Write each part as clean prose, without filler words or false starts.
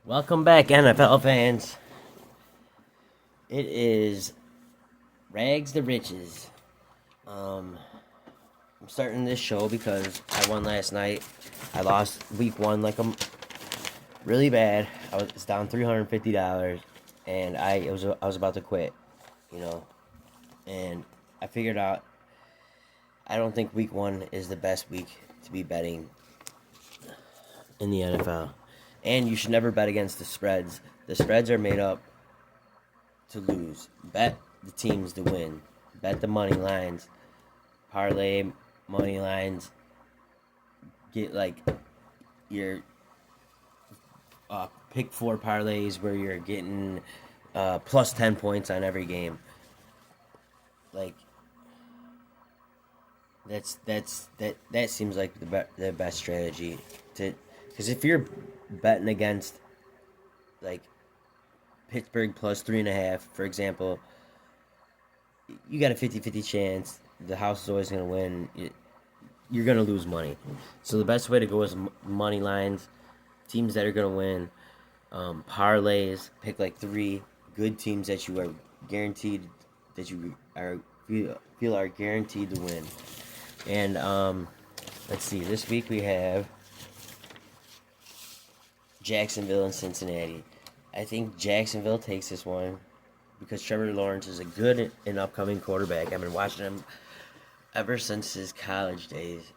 Welcome back, NFL fans. It is rags to riches. I'm starting this show because I won last night. I lost week one like I'm really bad. I was down $350, and I was about to quit, you know. And I figured out I don't think week one is the best week to be betting in the NFL. And you should never bet against the spreads. The spreads are made up to lose. Bet the teams to win. Bet the money lines. Parlay money lines. Get like your pick four parlays where you're getting plus 10 points on every game. Like that seems like the best strategy to, because if you're betting against like Pittsburgh plus 3.5, for example, you got a 50-50 chance. The house is always going to win. You're going to lose money. So the best way to go is money lines, teams that are going to win, parlays. Pick like three good teams that you are guaranteed that you are feel are guaranteed to win. And let's see. This week we have Jacksonville and Cincinnati. I think Jacksonville takes this one because Trevor Lawrence is a good and upcoming quarterback. I've been watching him ever since his college days,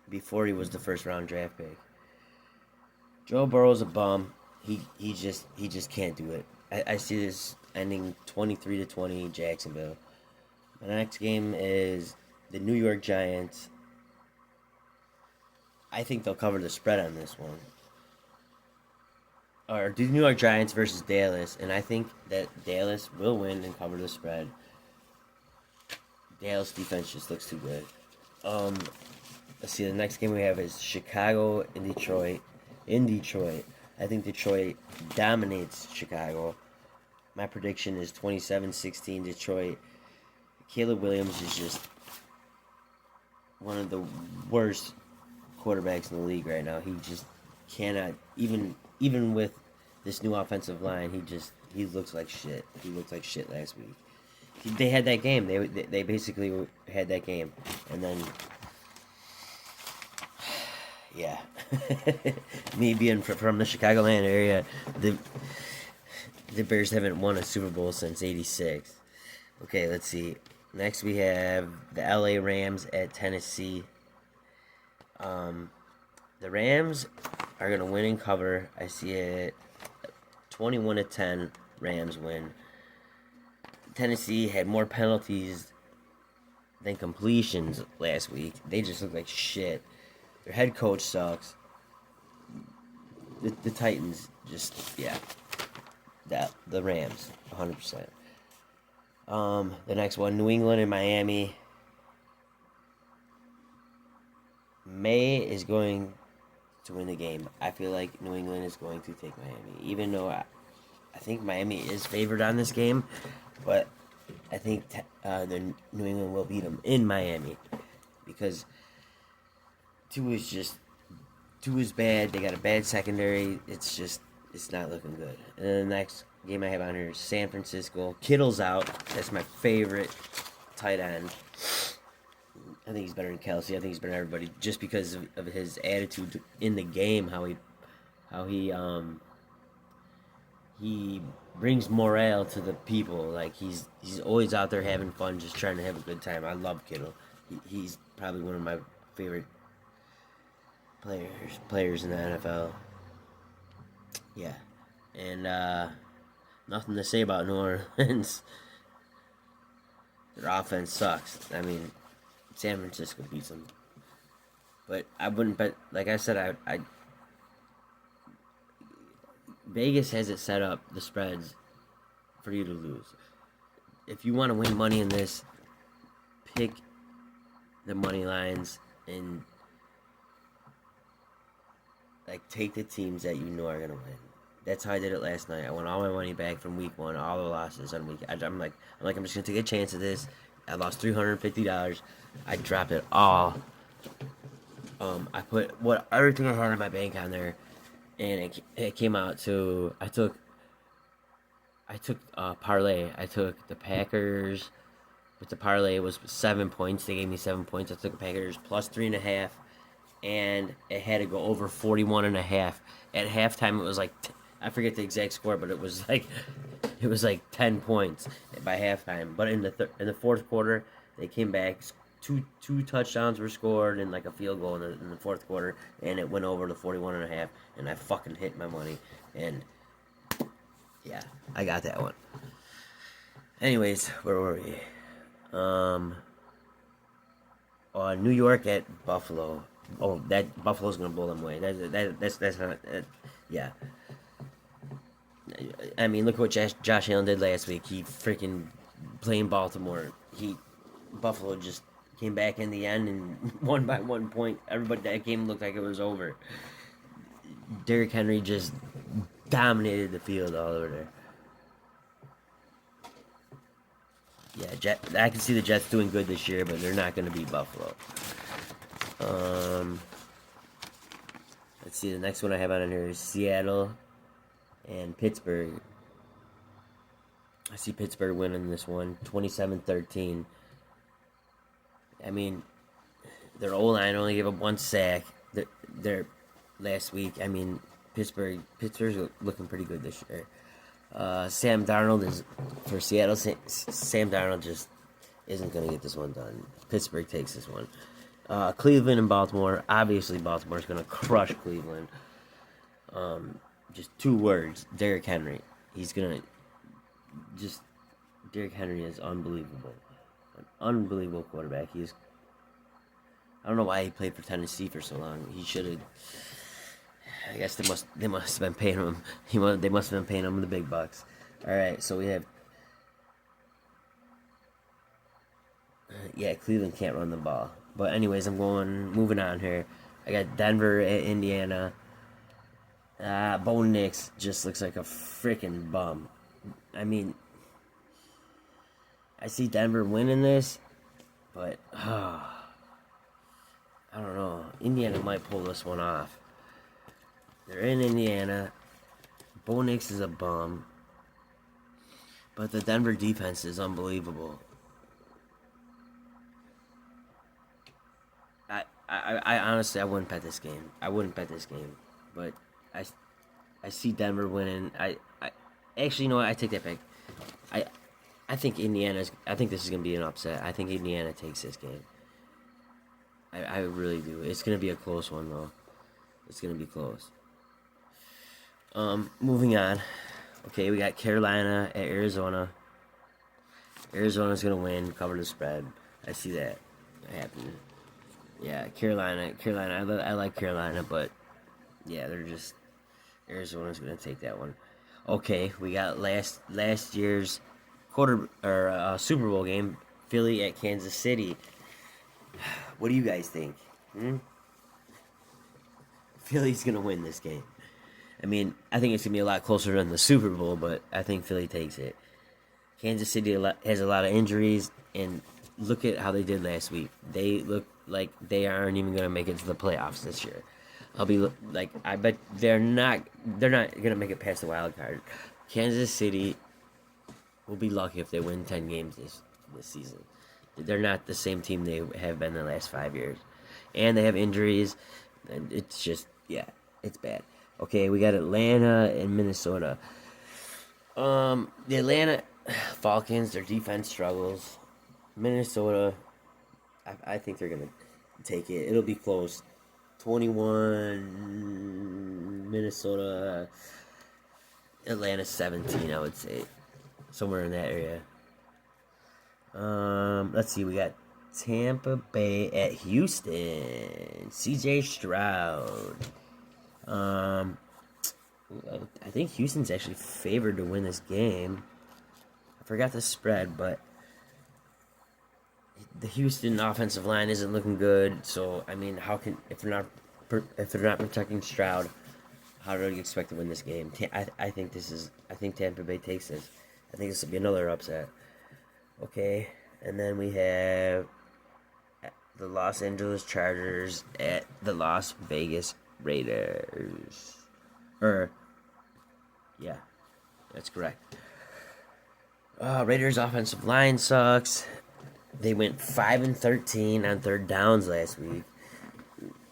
before he was the first round draft pick. Joe Burrow's a bum. He just can't do it. I see this ending 23-20 Jacksonville. The next game is the New York Giants. I think they'll cover the spread on this one. Or the New York Giants versus Dallas, and I think that Dallas will win and cover the spread. Dallas defense just looks too good. Let's see. The next game we have is Chicago and Detroit. In Detroit, I think Detroit dominates Chicago. My prediction is 27-16 Detroit. Caleb Williams is just one of the worst quarterbacks in the league right now. He just cannot, even with this new offensive line, he looks like shit. He looked like shit last week. They had that game. They basically had that game, and then yeah, me being from the Chicagoland area, the Bears haven't won a Super Bowl since '86. Okay, let's see. Next we have the LA Rams at Tennessee. The Rams are going to win and cover. I see it 21-10 Rams win. Tennessee had more penalties than completions last week. They just look like shit. Their head coach sucks. The Titans just, yeah. The Rams, 100%. The next one, New England and Miami. May is going to win the game. I feel like New England is going to take Miami, even though I think Miami is favored on this game, but I think the New England will beat them in Miami because two is bad. They got a bad secondary. It's not looking good. And then the next game I have on here is San Francisco. Kittle's out. That's my favorite tight end. I think he's better than Kelsey. I think he's better than everybody just because of his attitude in the game. How he brings morale to the people. Like he's always out there having fun, just trying to have a good time. I love Kittle. He's probably one of my favorite players in the NFL. Yeah, and nothing to say about New Orleans. Their offense sucks. I mean, San Francisco beats them. But I wouldn't bet. Like I said, I Vegas has it set up, the spreads, for you to lose. If you want to win money in this, pick the money lines and like take the teams that you know are gonna win. That's how I did it last night. I won all my money back from week one, all the losses on week. I'm just gonna take a chance at this. I lost $350. I dropped it all. I put everything I had in my bank on there, and it came out to I took parlay. I took the Packers. With the parlay, it was 7 points. They gave me 7 points. I took the Packers plus 3.5, and it had to go over 41.5. At halftime, it was like I forget the exact score, but it was like 10 points by halftime. But in the fourth quarter, they came back. Two touchdowns were scored and like a field goal in the fourth quarter, and it went over to 41.5. And I fucking hit my money, and yeah, I got that one. Anyways, where were we? New York at Buffalo. Oh, that Buffalo's gonna blow them away. That's not. Yeah. I mean, look at what Josh Allen did last week. He freaking playing Baltimore. Buffalo just came back in the end and won by 1 point. Everybody, that game looked like it was over. Derrick Henry just dominated the field all over there. Yeah, I can see the Jets doing good this year, but they're not going to beat Buffalo. Let's see, the next one I have on here is Seattle and Pittsburgh. I see Pittsburgh winning this one, 27-13. I mean, their O-line only gave up one sack. Their last week. I mean, Pittsburgh's looking pretty good this year. Sam Darnold is for Seattle. Sam Darnold just isn't going to get this one done. Pittsburgh takes this one. Cleveland and Baltimore. Obviously, Baltimore's going to crush Cleveland. Just 2 words: Derrick Henry. He's going to just. Derrick Henry is unbelievable. An unbelievable quarterback. I don't know why he played for Tennessee for so long. He should have. I guess they must have been paying him. They must have been paying him the big bucks. All right, so we have. Yeah, Cleveland can't run the ball. But anyways, moving on here. I got Denver at Indiana. Bo Nix just looks like a freaking bum. I mean, I see Denver winning this, but I don't know. Indiana might pull this one off. They're in Indiana. Bo Nix is a bum. But the Denver defense is unbelievable. I honestly, I wouldn't bet this game. But I see Denver winning. Actually, you know what? I take that back. I think this is going to be an upset. I think Indiana takes this game. I really do. It's going to be a close one, though. It's going to be close. Moving on. Okay, we got Carolina at Arizona. Arizona's going to win, cover the spread. I see that happening. Yeah, Carolina. I like Carolina, but yeah, Arizona's going to take that one. Okay, we got last year's Super Bowl game, Philly at Kansas City. What do you guys think? Philly's going to win this game. I mean, I think it's going to be a lot closer than the Super Bowl, but I think Philly takes it. Kansas City has a lot of injuries, and look at how they did last week. They look like they aren't even going to make it to the playoffs this year. I bet they're not going to make it past the wild card. Kansas City will be lucky if they win 10 games this season. They're not the same team they have been the last 5 years. And they have injuries, and it's just, yeah, it's bad. Okay, we got Atlanta and Minnesota. The Atlanta Falcons, their defense struggles. Minnesota, I think they're going to take it. It'll be close. 21, Minnesota, Atlanta 17, I would say. Somewhere in that area. Let's see, we got Tampa Bay at Houston. CJ Stroud. I think Houston's actually favored to win this game. I forgot the spread, but the Houston offensive line isn't looking good. So I mean, if they're not protecting Stroud, how do you expect to win this game? I think Tampa Bay takes this. I think this will be another upset. Okay, and then we have the Los Angeles Chargers at the Las Vegas Raiders. Or, yeah, that's correct. Raiders' offensive line sucks. They went 5-13 on third downs last week.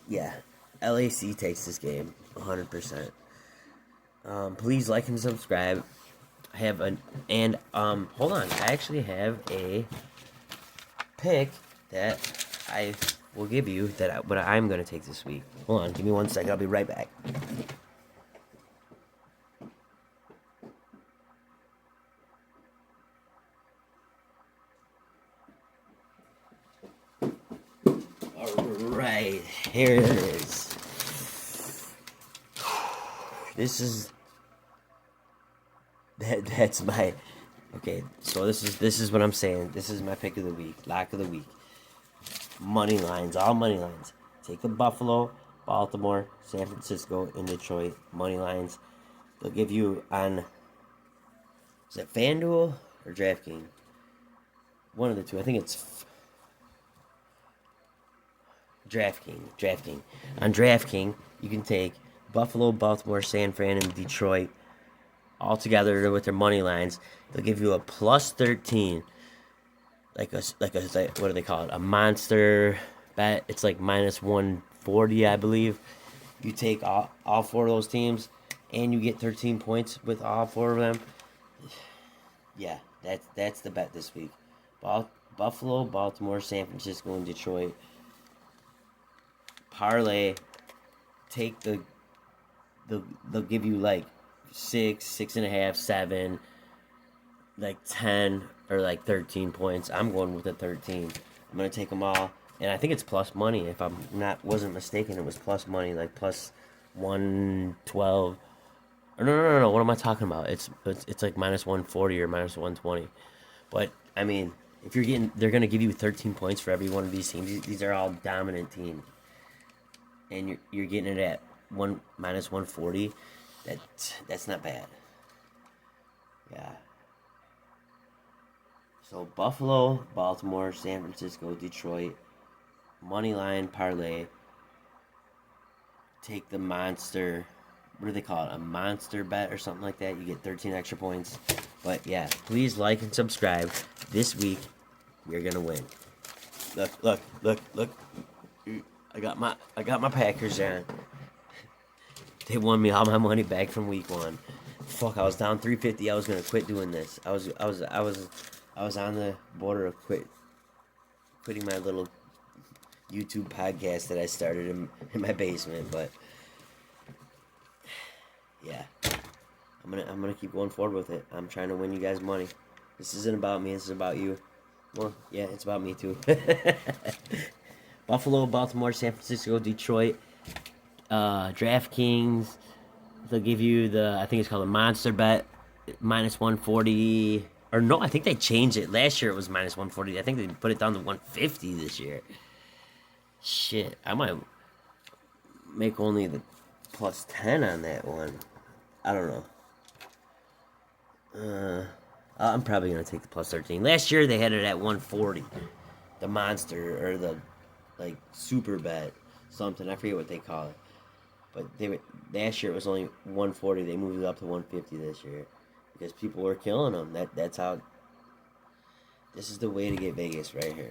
Yeah, LAC takes this game 100%. Please like and subscribe. I have hold on. I actually have a pick that I will give you what I'm going to take this week. Hold on, give me 1 second. I'll be right back. Alright, here it is. That's my okay, so this is what I'm saying. This is my pick of the week, lock of the week. Money lines, all money lines. Take the Buffalo, Baltimore, San Francisco, and Detroit money lines. They'll give you on, is it FanDuel or DraftKings? One of the two. I think it's DraftKings. On DraftKings, you can take Buffalo, Baltimore, San Fran, and Detroit all together with their money lines. They'll give you a plus 13, like what do they call it? A monster bet. It's like minus 140, I believe. You take all four of those teams, and you get 13 points with all four of them. Yeah, that's the bet this week. Buffalo, Baltimore, San Francisco, and Detroit. Parlay. Take they'll give you like 6.5, 7, like 10 or like 13 points. I'm going with the 13. I'm gonna take them all, and I think it's plus money. If I'm wasn't mistaken, it was plus money, like plus 112. Or no. What am I talking about? It's like minus 140 or minus 120. But I mean, if they're gonna give you 13 points for every one of these teams. These are all dominant teams, and you're getting it at minus 140. That's not bad. Yeah. So Buffalo, Baltimore, San Francisco, Detroit, money line parlay. Take the monster. What do they call it? A monster bet or something like that. You get 13 extra points. But yeah, please like and subscribe. This week we're gonna win. Look. I got my Packers on. They won me all my money back from week 1. Fuck, I was down 350. I was gonna quit doing this. I was on the border of quitting my little YouTube podcast that I started in my basement, but yeah, I'm gonna keep going forward with it. I'm trying to win you guys money. This isn't about me. This is about you. Well, yeah, it's about me too. Buffalo, Baltimore, San Francisco, Detroit, DraftKings. They'll give you I think it's called a monster bet, minus 140. Or no, I think they changed it. Last year it was minus 140. I think they put it down to 150 this year. Shit, I might make only the plus 10 on that one. I don't know. I'm probably going to take the plus 13. Last year they had it at 140. The monster, or the, like, super bet, something. I forget what they call it. But last year it was only 140. They moved it up to 150 this year. Because people were killing them. That's how... This is the way to get Vegas right here.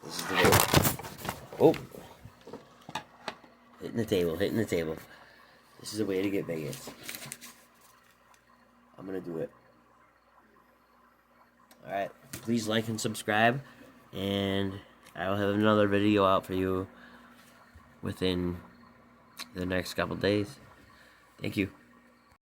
This is the way... Oh! Hitting the table. This is the way to get Vegas. I'm gonna do it. Alright, please like and subscribe, and I'll have another video out for you within the next couple days. Thank you.